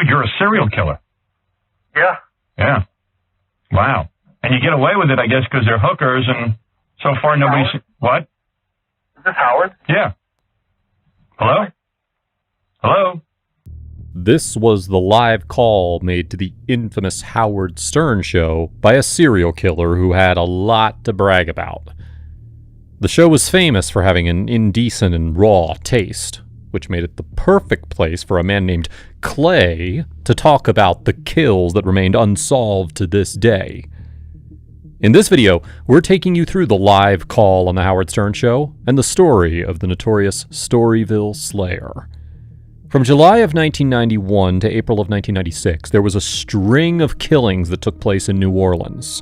Dude, you're a serial killer. Yeah. Yeah. Wow. And you get away with it, I guess, because they're hookers, and so far nobody's... What? Is this Howard? Yeah. Hello? Hello? This was the live call made to the infamous Howard Stern show by a serial killer who had a lot to brag about. The show was famous for having an indecent and raw taste, which made it the perfect place for a man named Clay to talk about the kills that remained unsolved to this day. In this video, we're taking you through the live call on the Howard Stern show and the story of the notorious Storyville Slayer. From July of 1991 to April of 1996, there was a string of killings that took place in New Orleans.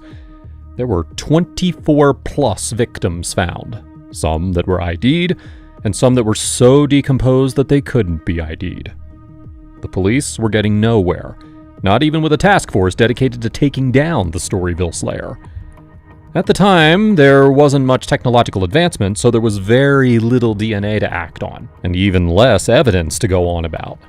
There were 24-plus victims found, some that were ID'd, and some that were so decomposed that they couldn't be ID'd. The police were getting nowhere, not even with a task force dedicated to taking down the Storyville Slayer. At the time, there wasn't much technological advancement, so there was very little DNA to act on, and even less evidence to go on about.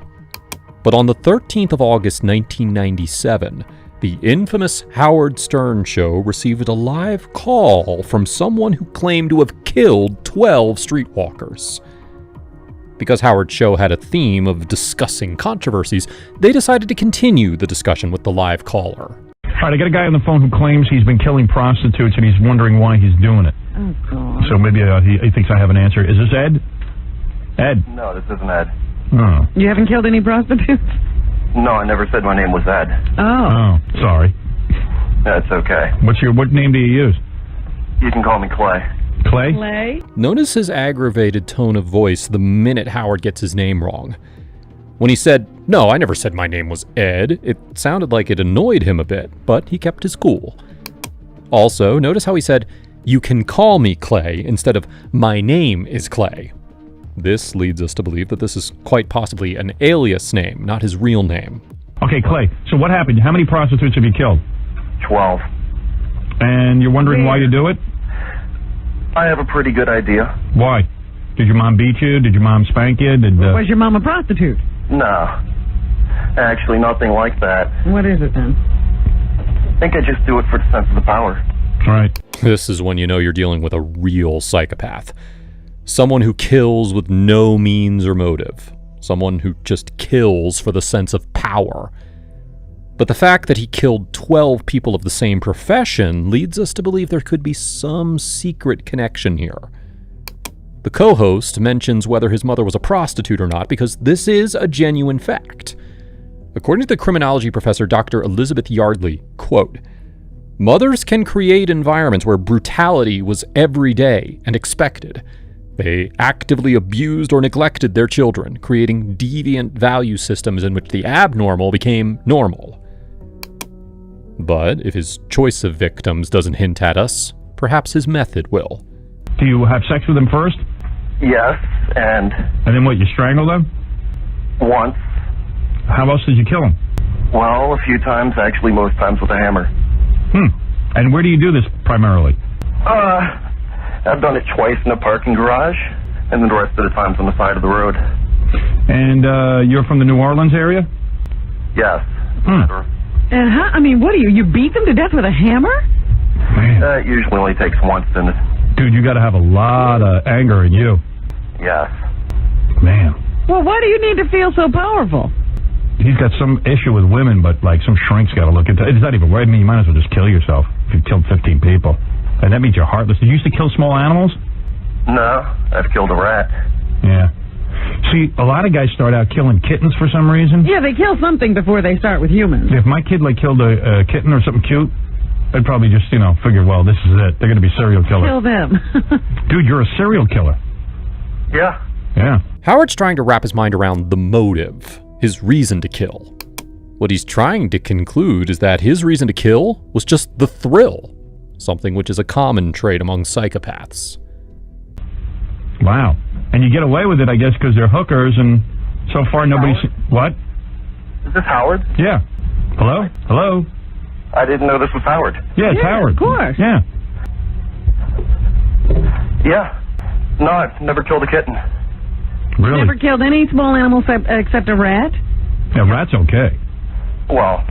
But on the 13th of August 1997, the infamous Howard Stern show received a live call from someone who claimed to have killed 12 streetwalkers. Because Howard's show had a theme of discussing controversies, they decided to continue the discussion with the live caller. All right, I got a guy on the phone who claims he's been killing prostitutes and he's wondering why he's doing it. Oh, God. So maybe he thinks I have an answer. Is this Ed? Ed? No, this isn't Ed. Oh. You haven't killed any prostitutes? No, I never said my name was Ed. Oh. Oh, sorry. That's okay. What name do you use? You can call me Clay. Clay? Clay? Notice his aggravated tone of voice the minute Howard gets his name wrong. When he said, "No, I never said my name was Ed," it sounded like it annoyed him a bit, but he kept his cool. Also, notice how he said, "You can call me Clay," instead of "My name is Clay." This leads us to believe that this is quite possibly an alias name, not his real name. Okay, Clay, so what happened? How many prostitutes have you killed? 12. And you're wondering why you do it? I have a pretty good idea. Why? Did your mom beat you? Did your mom spank you? Was your mom a prostitute? No. Actually, nothing like that. What is it then? I think I just do it for the sense of the power. Right. This is when you know you're dealing with a real psychopath. Someone who kills with no means or motive. Someone who just kills for the sense of power. But the fact that he killed 12 people of the same profession leads us to believe there could be some secret connection here. The co-host mentions whether his mother was a prostitute or not because this is a genuine fact. According to the criminology professor Dr. Elizabeth Yardley, quote, "Mothers can create environments where brutality was every day and expected. They actively abused or neglected their children, creating deviant value systems in which the abnormal became normal." But if his choice of victims doesn't hint at us, perhaps his method will. Do you have sex with them first? Yes, and And then what, you strangle them? once. How else did you kill them? Well, a few times, actually most times with a hammer. And where do you do this primarily? I've done it twice in a parking garage, and then the rest of the times on the side of the road. And you're from the New Orleans area? Yes. And how, I mean, what do you beat them to death with a hammer? Man. That usually only takes once, and Dude, you got to have a lot of anger in you. yes. Man. Well, why do you need to feel so powerful? He's got some issue with women, but like some shrink's got to look into it. It's not even worth. I mean, you might as well just kill yourself if you've killed 15 people. And that means you're heartless. Did you used to kill small animals? No, I've killed a rat. Yeah. See, a lot of guys start out killing kittens for some reason. Yeah, they kill something before they start with humans. If my kid like killed a kitten or something cute, I'd probably just, figure, well, this is it. They're going to be serial killers. Kill them. Dude, you're a serial killer. Yeah. Yeah. Howard's trying to wrap his mind around the motive, his reason to kill. What he's trying to conclude is that his reason to kill was just the thrill, something which is a common trait among psychopaths. Wow. And you get away with it, I guess, because they're hookers, and so far nobody's... What? Is this Howard? Yeah. Hello? Hello? I didn't know this was Howard. Yeah, it's Howard. Of course. Yeah. Yeah. No, I've never killed a kitten. Really? Never killed any small animal except a rat? Now, rats okay. Well,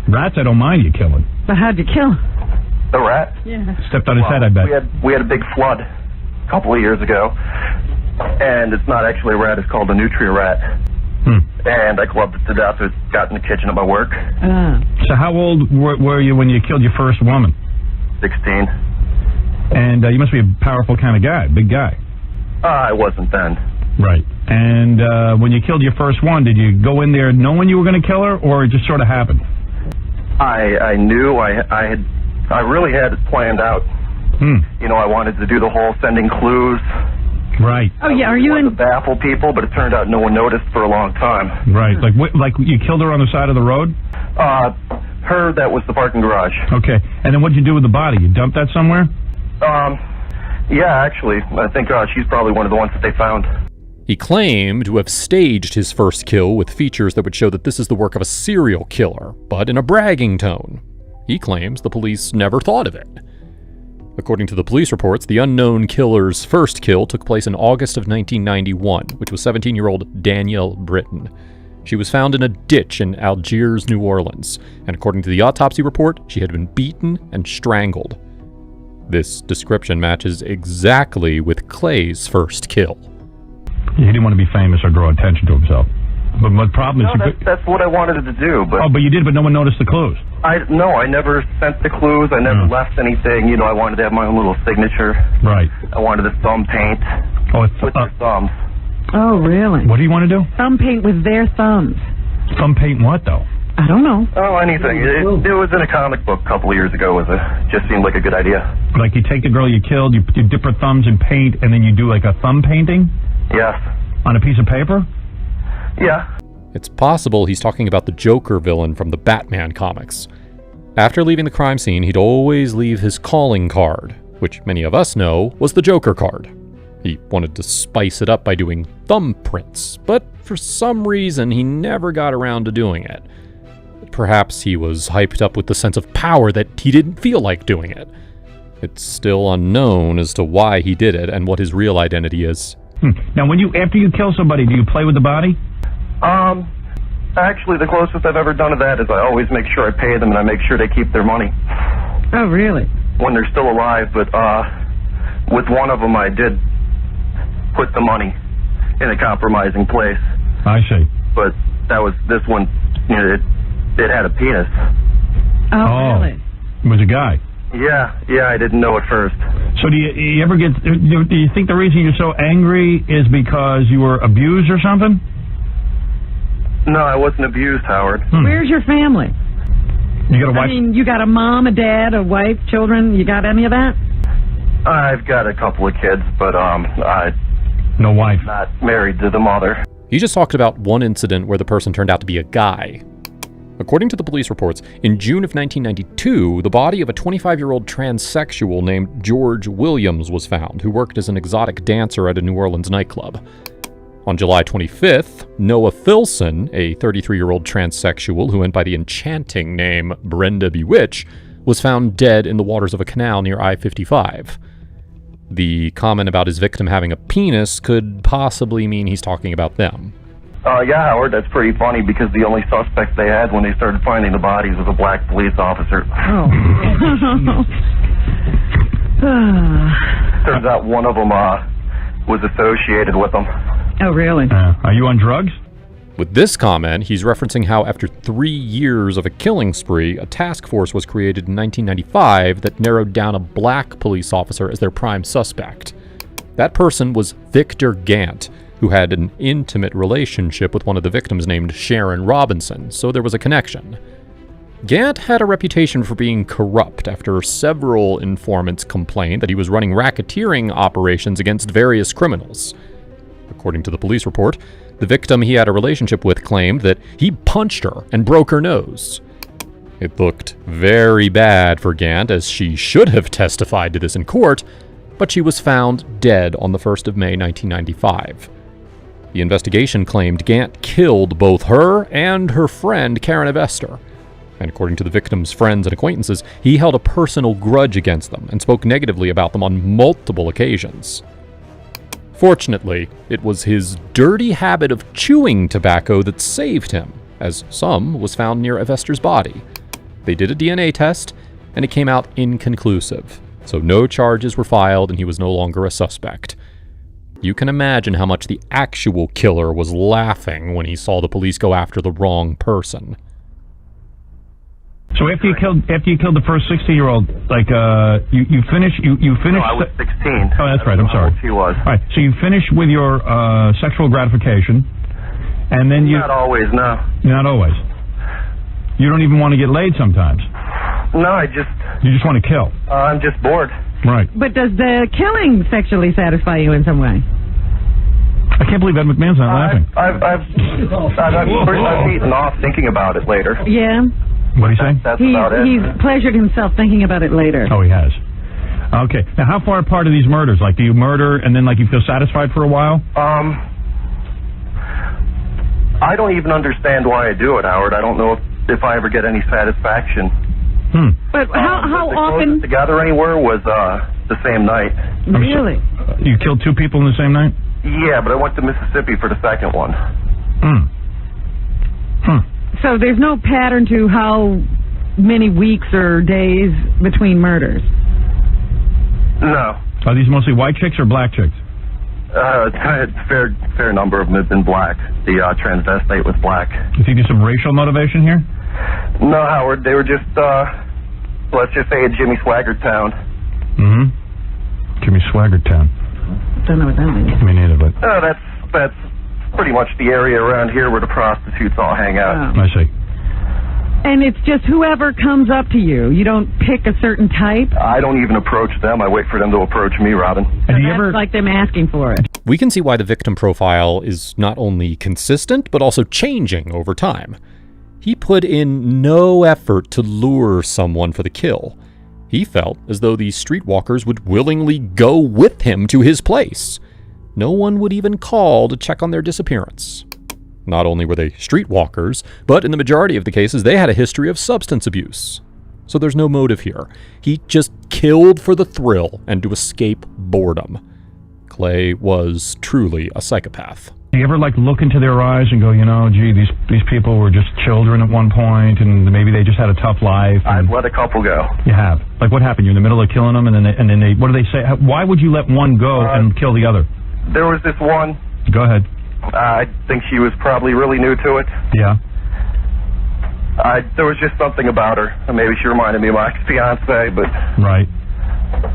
Rats, I don't mind you killing. But how'd you kill? the rat. Yeah. Stepped on his head, I bet. We had a big flood a couple of years ago, and it's not actually a rat. It's called a nutria rat. And I clubbed it to death. It got in the kitchen at my work. So how old were you when you killed your first woman? 16. And you must be a powerful kind of guy, big guy. I wasn't then. Right. And when you killed your first one, did you go in there knowing you were going to kill her, or it just sort of happened? I knew I really had it planned out. You know, I wanted to do the whole sending clues. Right. Oh yeah, are you wanted in? to baffle people, but it turned out no one noticed for a long time. Right. Like you killed her on the side of the road? Her, that was the parking garage. Okay. And then what'd you do with the body? You dumped that somewhere? Yeah, actually, I think she's probably one of the ones that they found. He claimed to have staged his first kill with features that would show that this is the work of a serial killer, but in a bragging tone. He claims the police never thought of it. According to the police reports, the unknown killer's first kill took place in August of 1991, which was 17-year-old Danielle Britton. She was found in a ditch in Algiers, New Orleans, and according to the autopsy report, she had been beaten and strangled. This description matches exactly with Clay's first kill. He didn't want to be famous or draw attention to himself. But my problem is... No, that's what I wanted to do, but... Oh, but you did, but no one noticed the clues. I never sent the clues. I never left anything. You know, I wanted to have my own little signature. Right. I wanted to thumb paint Oh, it's, with their thumbs. Oh really? what do you want to do? Thumb paint with their thumbs. Thumb paint what, though? I don't know. Oh, anything. It was in a comic book a couple of years ago. Just seemed like a good idea. Like you take the girl you killed, you dip her thumbs in paint, and then you do like a thumb painting? Yes. On a piece of paper? Yeah. It's possible he's talking about the Joker villain from the Batman comics. After leaving the crime scene, he'd always leave his calling card, which many of us know was the Joker card. He wanted to spice it up by doing thumbprints, but for some reason he never got around to doing it. Perhaps he was hyped up with the sense of power that he didn't feel like doing it. It's still unknown as to why he did it and what his real identity is. Now, after you kill somebody, do you play with the body? Actually, the closest I've ever done to that is I always make sure I pay them and I make sure they keep their money Oh really? when they're still alive. But with one of them, I did put the money in a compromising place. I see. But this one, you know, it had a penis. Oh really? It was a guy. Yeah, I didn't know at first. So do you ever get... Do you think the reason you're so angry is because you were abused or something? No, I wasn't abused, Howard. Where's your family? You got a wife? I mean, you got a mom, a dad, a wife, children. You got any of that? I've got a couple of kids, but I'm No wife. not married to the mother. He just talked about one incident where the person turned out to be a guy. According to the police reports, in June of 1992, the body of a 25-year-old transsexual named George Williams was found, who worked as an exotic dancer at a New Orleans nightclub. On July 25th, Noah Filson, a 33-year-old transsexual who went by the enchanting name Brenda Bewitch, was found dead in the waters of a canal near I-55. The comment about his victim having a penis could possibly mean he's talking about them. Yeah, Howard, that's pretty funny because the only suspect they had when they started finding the bodies was a black police officer. Oh. Turns out one of them was associated with them. Oh really? Are you on drugs? With this comment, he's referencing how after 3 years of a killing spree, a task force was created in 1995 that narrowed down a black police officer as their prime suspect. That person was Victor Gant, who had an intimate relationship with one of the victims named Sharon Robinson, so there was a connection. Gant had a reputation for being corrupt after several informants complained that he was running racketeering operations against various criminals. According to the police report, the victim he had a relationship with claimed that he punched her and broke her nose. It looked very bad for Gant, as she should have testified to this in court, but she was found dead on the 1st of May 1995. The investigation claimed Gant killed both her and her friend Karen Evester, and according to the victim's friends and acquaintances, he held a personal grudge against them and spoke negatively about them on multiple occasions. Fortunately, it was his dirty habit of chewing tobacco that saved him, as some was found near Evester's body. They did a DNA test, and it came out inconclusive, so no charges were filed and he was no longer a suspect. You can imagine how much the actual killer was laughing when he saw the police go after the wrong person. So after you killed the first 60-year-old, like you finished. No, I was 16. Oh, that's right. I'm sorry. She was. All right. So you finished with your sexual gratification, and then you. Not always, no. Not always. You don't even want to get laid sometimes. No, You just want to kill. I'm just bored. Right. But does the killing sexually satisfy you in some way? I can't believe Ed McMahon's not laughing. I've eaten off thinking about it later. Yeah. What do you say? That's about it. He's pleasured himself thinking about it later. Oh, he has. Okay. Now, how far apart are these murders? Like, do you murder and then, like, you feel satisfied for a while? I don't even understand why I do it, Howard. I don't know if I ever get any satisfaction. But how the often? closest to gather anywhere was the same night. Really? You killed 2 people in the same night? Yeah, but I went to Mississippi for the second one. So there's no pattern to how many weeks or days between murders? No. Are these mostly white chicks or black chicks? Fair number of them have been black. The transvestite was black. You think there's some racial motivation here? No, Howard. They were just, let's just say a Jimmy Swaggart town. Jimmy Swaggart town. Don't know what that means. Me neither, but... That's pretty much the area around here where the prostitutes all hang out. Oh. I see. And it's just whoever comes up to you. You don't pick a certain type? I don't even approach them. I wait for them to approach me, Robin. So that's like them asking for it. We can see why the victim profile is not only consistent, but also changing over time. He put in no effort to lure someone for the kill. He felt as though these streetwalkers would willingly go with him to his place. No one would even call to check on their disappearance. Not only were they streetwalkers, but in the majority of the cases, they had a history of substance abuse. So there's no motive here. He just killed for the thrill and to escape boredom. Clay was truly a psychopath. Do you ever, like, look into their eyes and go, you know, gee, these people were just children at one point, and maybe they just had a tough life? I've let a couple go. You have? Like, what happened? You're in the middle of killing them, and then they what do they say? Why would you let one go and kill the other? There was this one. Go ahead. I think she was probably really new to it. Yeah. There was just something about her. Maybe she reminded me of my ex-fiance, but... Right.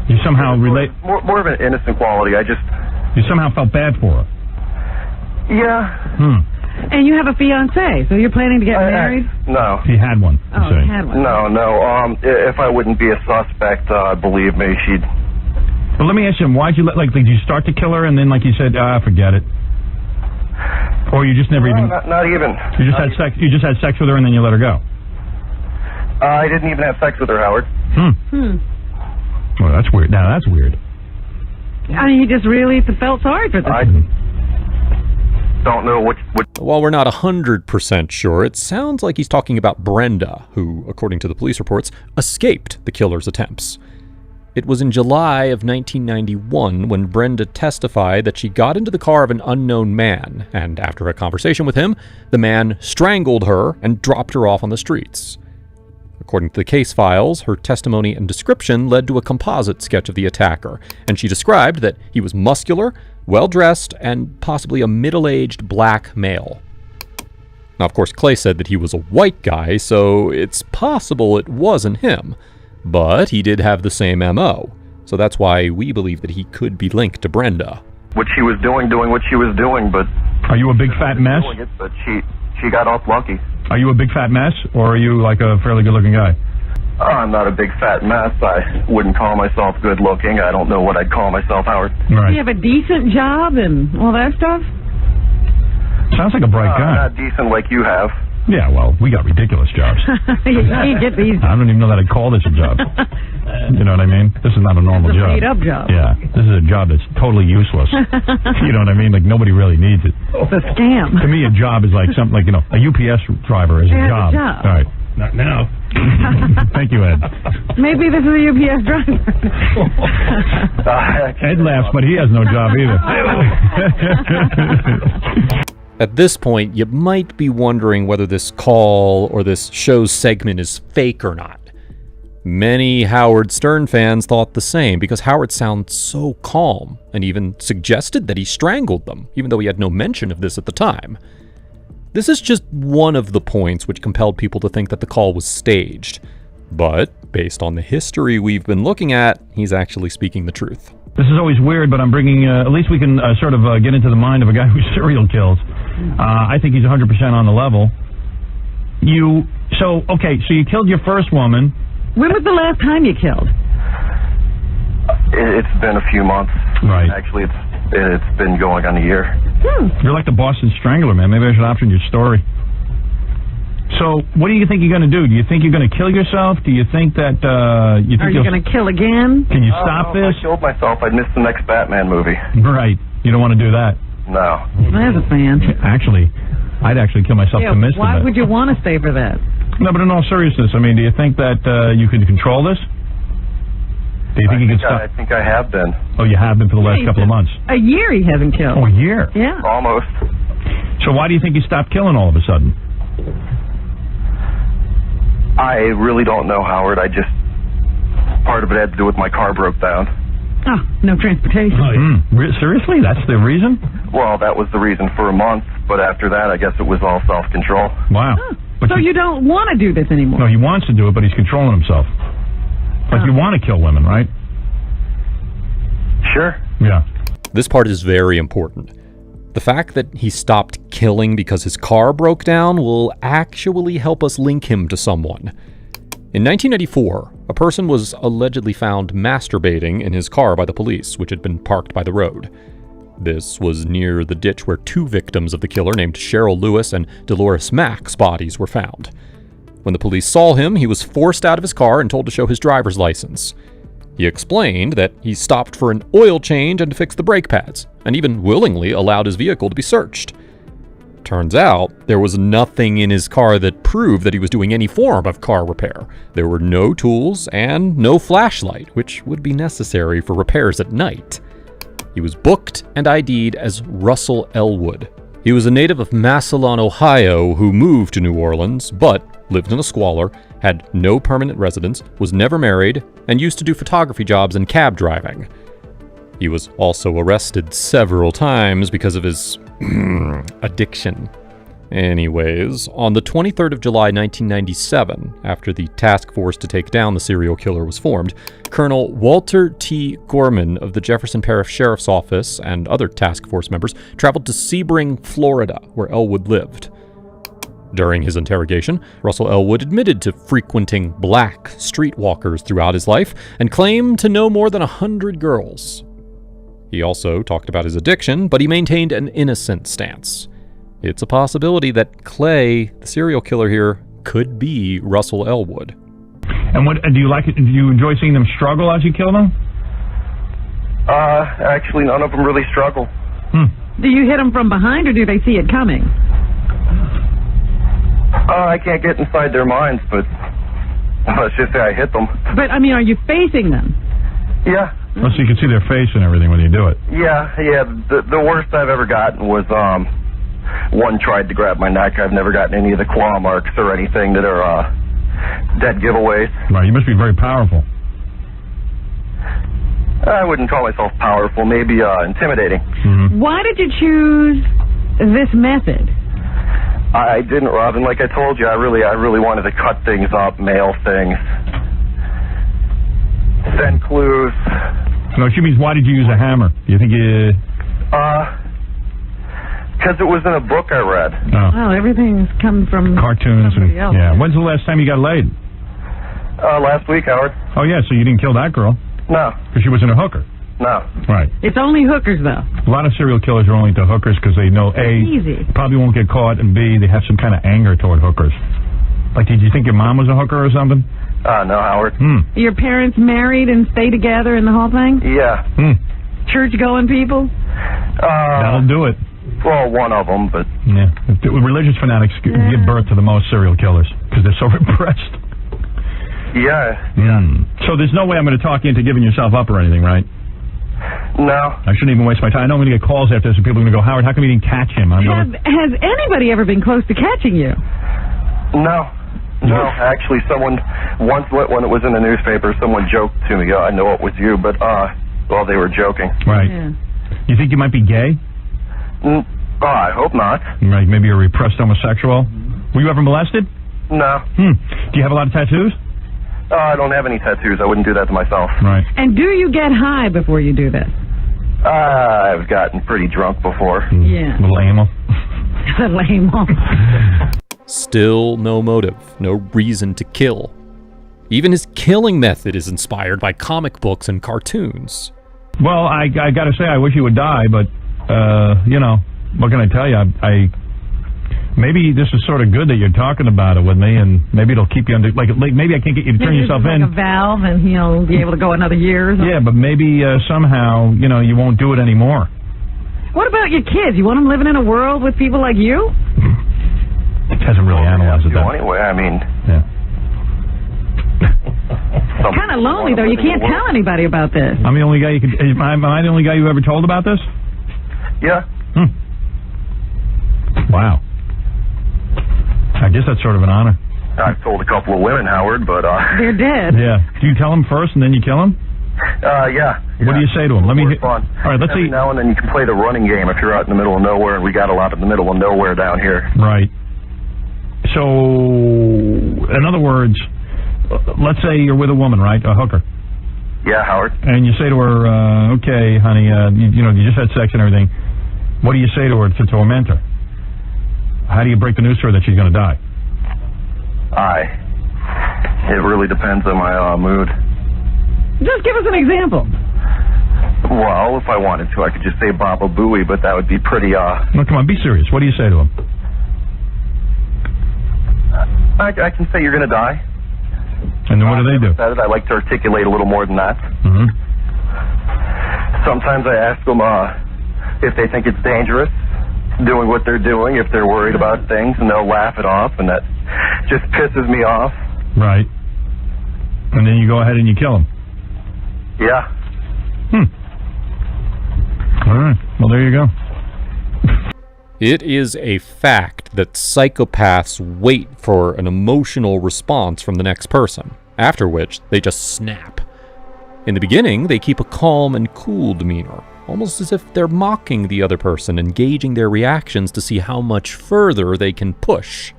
You somehow relate... More of an innocent quality. You somehow felt bad for her. Yeah. And you have a fiancé, so you're planning to get married? No. He had one. Oh, he had one. No. If I wouldn't be a suspect, believe me, she'd... Well, let me ask you, why'd you did you start to kill her and then, like you said, forget it? Or you just never even... Not even. You just had sex. You just had sex with her and then you let her go. I didn't even have sex with her, Howard. Well, that's weird. Now that's weird. I mean, he just really felt sorry for them. I don't know what... While we're not 100% sure, it sounds like he's talking about Brenda, who, according to the police reports, escaped the killer's attempts. It was in July of 1991 when Brenda testified that she got into the car of an unknown man, and after a conversation with him, the man strangled her and dropped her off on the streets. According to the case files, her testimony and description led to a composite sketch of the attacker, and she described that he was muscular, well-dressed, and possibly a middle-aged black male. Now, of course, Clay said that he was a white guy, so it's possible it wasn't him. But he did have the same MO, so that's why we believe that he could be linked to Brenda. What she was doing what she was doing, but... Are you a big fat mess? But she got off lucky. Are you a big fat mess, or are you like a fairly good-looking guy? I'm not a big fat mess. I wouldn't call myself good-looking. I don't know what I'd call myself, Howard. Right. Do you have a decent job and all that stuff? Sounds like a bright guy. Not decent like you have. Yeah, well, we got ridiculous jobs. You can't get these. I don't even know that I'd call this a job. You know what I mean? This is not a normal job. It's a made-up job. Yeah, this is a job that's totally useless. You know what I mean? Like, nobody really needs it. It's a scam. To me, a job is like something like, a UPS driver is a job. All right. Not now. Thank you, Ed. Maybe this is a UPS driver. Ed laughs, but he has no job either. At this point, you might be wondering whether this call or this show's segment is fake or not. Many Howard Stern fans thought the same because Howard sounds so calm and even suggested that he strangled them, even though he had no mention of this at the time. This is just one of the points which compelled people to think that the call was staged. But, based on the history we've been looking at, he's actually speaking the truth. This is always weird, but I'm bringing, at least we can sort of get into the mind of a guy who serial kills. I think he's 100% on the level. So you killed your first woman. When was the last time you killed? It's been a few months. Right. Actually, it's been going on a year. You're like the Boston Strangler, man. Maybe I should option your story. So, what do you think you're going to do? Do you think you're going to kill yourself? Do you think that Are you going to kill again? Can you stop this? If I killed myself, I'd miss the next Batman movie. Right. You don't want to do that. No. As a fan. Actually, I'd actually kill myself to miss why that. would you want to stay for that? No, but in all seriousness, I mean, do you think that you can control this? Do you think you can stop? I think I have been. Oh, you have been for the last couple of months. A year he hasn't killed. Oh, a year? Yeah. Almost. So why do you think you stopped killing all of a sudden? I really don't know, Howard. Part of it had to do with my car broke down. Oh, no transportation. Seriously? That's the reason? Well, that was the reason for a month, but after that, I guess it was all self-control. Wow. Oh. So you don't want to do this anymore? No, he wants to do it, but he's controlling himself. Like you want to kill women, right? Sure. Yeah. This part is very important. The fact that he stopped killing because his car broke down will actually help us link him to someone. In 1994, a person was allegedly found masturbating in his car by the police, which had been parked by the road. This was near the ditch where two victims of the killer named Cheryl Lewis and Dolores Mack's bodies were found. When the police saw him, he was forced out of his car and told to show his driver's license. He explained that he stopped for an oil change and to fix the brake pads, and even willingly allowed his vehicle to be searched. Turns out, there was nothing in his car that proved that he was doing any form of car repair. There were no tools and no flashlight, which would be necessary for repairs at night. He was booked and ID'd as Russell Elwood. He was a native of Massillon, Ohio, who moved to New Orleans, but lived in a squalor, had no permanent residence, was never married, and used to do photography jobs and cab driving. He was also arrested several times because of his addiction. Anyways, on the 23rd of July 1997, after the task force to take down the serial killer was formed, Colonel Walter T. Gorman of the Jefferson Parish Sheriff's Office and other task force members traveled to Sebring, Florida, where Elwood lived. During his interrogation, Russell Elwood admitted to frequenting black streetwalkers throughout his life and claimed to know more than 100 girls. He also talked about his addiction, but he maintained an innocent stance. It's a possibility that Clay, the serial killer here, could be Russell Elwood. And what do you like? Do you enjoy seeing them struggle as you kill them? Actually, none of them really struggle. Do you hit them from behind, or do they see it coming? I can't get inside their minds, but let's just say I hit them. But, I mean, are you facing them? Yeah. Well, so you can see their face and everything when you do it. Yeah. The worst I've ever gotten was, one tried to grab my neck. I've never gotten any of the claw marks or anything that are, dead giveaways. Right, you must be very powerful. I wouldn't call myself powerful, maybe, intimidating. Mm-hmm. Why did you choose this method? I didn't, Robin. Like I told you, I really wanted to cut things up, mail things, send clues. No, she means why did you use a hammer? Do you think you... Because it was in a book I read. Oh, everything's come from cartoons and else. Yeah. When's the last time you got laid? Last week, Howard. Oh yeah, so you didn't kill that girl? No. Because she wasn't a hooker. No. Right. It's only hookers, though. A lot of serial killers are only into hookers because they know A, easy. Probably won't get caught, and B, they have some kind of anger toward hookers. Like, did you think your mom was a hooker or something? No, Howard. Your parents married and stay together and the whole thing? Yeah. Church-going people? That'll do it. Well, one of them, but... Yeah. Religious fanatics give birth to the most serial killers because they're so repressed. Yeah. So there's no way I'm going to talk you into giving yourself up or anything, right? No. I shouldn't even waste my time. I know I'm going to get calls after this, and people are going to go, Howard, how come you didn't catch him? Has anybody ever been close to catching you? No. No, actually, someone, once when it was in the newspaper, someone joked to me, I know it was you, but, well, they were joking. Right. Yeah. You think you might be gay? I hope not. Right, maybe you're a repressed homosexual. Were you ever molested? No. Do you have a lot of tattoos? I don't have any tattoos. I wouldn't do that to myself. Right. And do you get high before you do this? I've gotten pretty drunk before. Yeah. Little animal. Lame. Still no motive, no reason to kill. Even his killing method is inspired by comic books and cartoons. Well, I got to say, I wish he would die, but, you know, what can I tell you? Maybe this is sort of good that you're talking about it with me, and maybe it'll keep you under, like maybe I can't get you to turn yourself in. Like a valve, and he'll be able to go another year or something. Yeah, but maybe somehow, you know, you won't do it anymore. What about your kids? You want them living in a world with people like you? Hasn't really analyzed it, though. Anyway, I mean... Yeah. It's kind of lonely, though. You can't tell anybody about this. I'm the only guy you could... Am I the only guy you ever told about this? Yeah. Wow. I guess that's sort of an honor. I've told a couple of women, Howard, but... They're dead. Yeah. Do you tell them first and then you kill them? Yeah. What do you say to them? Let me... Fun. All right, let's see. Every now and then you can play the running game if you're out in the middle of nowhere, and we got a lot in the middle of nowhere down here. Right. So, in other words, let's say you're with a woman, right? A hooker. Yeah, Howard. And you say to her, okay, honey, you know, you just had sex and everything. What do you say to her to torment her? How do you break the news to her that she's going to die? It really depends on my mood. Just give us an example. Well, if I wanted to, I could just say Baba Booey, but that would be pretty, No, come on, be serious. What do you say to him? I can say you're going to die. And then what do they do? I like to articulate a little more than that. Mm-hmm. Sometimes I ask them if they think it's dangerous, doing what they're doing, if they're worried about things, and they'll laugh it off, and that just pisses me off. Right. And then you go ahead and you kill them. Yeah. All right. Well, there you go. It is a fact that psychopaths wait for an emotional response from the next person, after which they just snap. In the beginning, they keep a calm and cool demeanor, almost as if they're mocking the other person and gauging their reactions to see how much further they can push.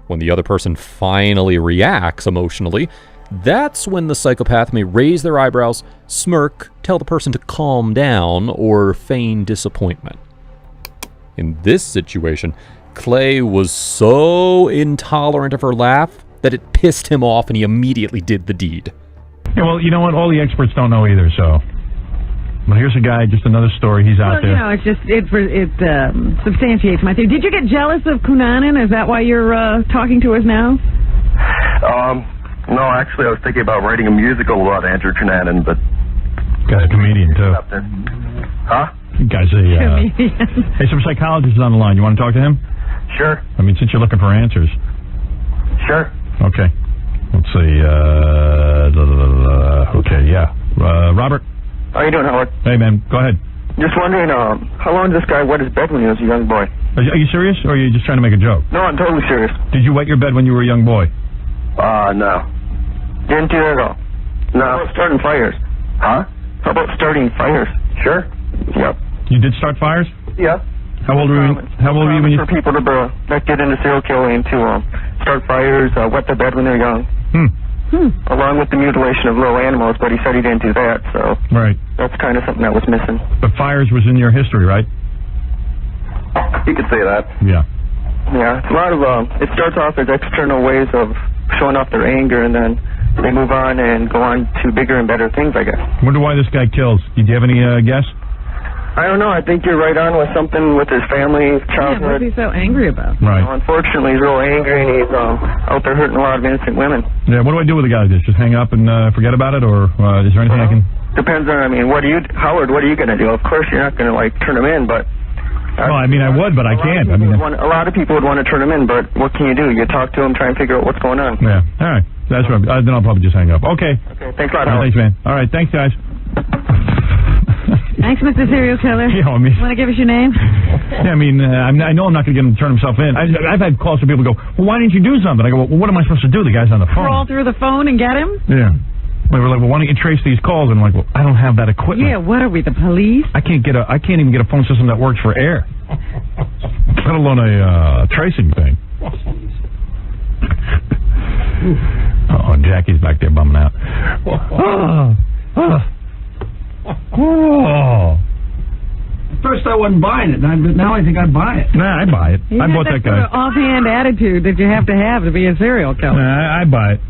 When the other person finally reacts emotionally, that's when the psychopath may raise their eyebrows, smirk, tell the person to calm down, or feign disappointment. In this situation, Clay was so intolerant of her laugh that it pissed him off and he immediately did the deed. Yeah, well, you know what? All the experts don't know either, so... Well, here's a guy, just another story. He's out there. Well, you know, it substantiates my theory. Did you get jealous of Cunanan? Is that why you're talking to us now? No, actually, I was thinking about writing a musical about Andrew Cunanan, but... Guy's a comedian, too. Huh? Guy's a... Hey, some psychologist is on the line. You want to talk to him? Sure. I mean, since you're looking for answers. Sure. Okay. Let's see. Okay, yeah. Robert? How you doing, Howard? Hey, man. Go ahead. Just wondering, how long did this guy wet his bed when he was a young boy? Are you serious, or are you just trying to make a joke? No, I'm totally serious. Did you wet your bed when you were a young boy? No. Didn't do that at all. No. How about starting fires? Huh? How about starting fires? Sure. Yep. You did start fires? Yeah. How old were you? How old were you when you... For people that get into serial killing to start fires, wet their bed when they're young. Along with the mutilation of little animals, but he said he didn't do that, so... Right. That's kind of something that was missing. But fires was in your history, right? You could say that. Yeah. Yeah, it's a lot of, it starts off as external ways of showing off their anger, and then they move on and go on to bigger and better things, I guess. Wonder why this guy kills. Did you have any guess? I don't know. I think you're right on with something with his family, Yeah, what's childhood. he so angry about? Right. Unfortunately, he's real angry, and he's out there hurting a lot of innocent women. Yeah, what do I do with a guy like this? Just hang up and forget about it, or is there anything I can... Depends on, Howard, what are you going to do? Of course, you're not going to, turn him in, but... Well, I mean, I would, but I can't. I mean, a lot of people would want to turn him in, but what can you do? You talk to him, try and figure out what's going on. Yeah, all right. That's right. Then I'll probably just hang up. Okay. Okay, thanks a lot, All right, Howard. thanks, man. All right, thanks, guys. Thanks, Mr. Serial Killer. You know, I mean, Want to give us your name? yeah, I mean, I know I'm not going to get him to turn himself in. I've had calls from people who go, well, why didn't you do something? I go, well, what am I supposed to do? The guy's on the phone. Crawl through the phone and get him? Yeah. They were like, well, why don't you trace these calls? And I'm like, well, I don't have that equipment. Yeah, what are we, the police? I can't even get a phone system that works for air. Let alone a tracing thing. Oh, Jackie's back there bumming out. First I wasn't buying it, but now I think I'd buy it. Nah, I buy it. You I bought that guy. Sort of offhand attitude that you have to be a serial killer. Nah, I buy it.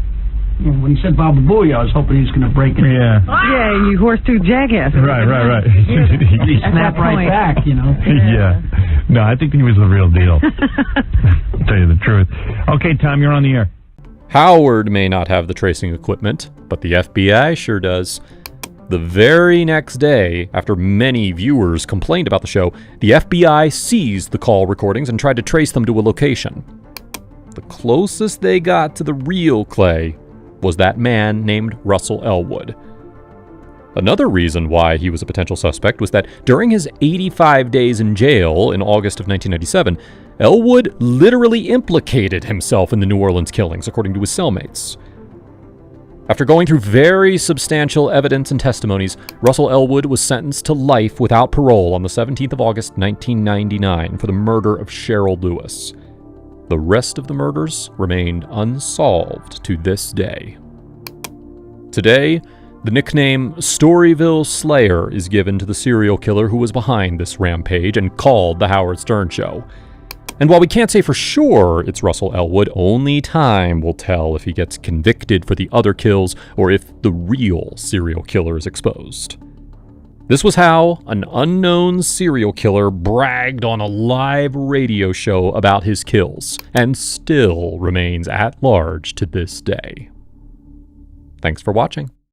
When he said Baba Booey, I was hoping he was going to break it. Yeah. Yeah, you horse-tooth jackass. Right. He snapped right back, you know. Yeah. No, I think he was the real deal. I'll tell you the truth. Okay, Tom, you're on the air. Howard may not have the tracing equipment, but the FBI sure does. The very next day, after many viewers complained about the show, the FBI seized the call recordings and tried to trace them to a location. The closest they got to the real Clay was that man named Russell Elwood. Another reason why he was a potential suspect was that during his 85 days in jail in August of 1997, Elwood literally implicated himself in the New Orleans killings, according to his cellmates. After going through very substantial evidence and testimonies, Russell Elwood was sentenced to life without parole on the 17th of August, 1999, for the murder of Cheryl Lewis. The rest of the murders remained unsolved to this day. Today, the nickname Storyville Slayer is given to the serial killer who was behind this rampage and called The Howard Stern Show. And while we can't say for sure it's Russell Elwood, only time will tell if he gets convicted for the other kills or if the real serial killer is exposed. This was how an unknown serial killer bragged on a live radio show about his kills, and still remains at large to this day. Thanks for watching.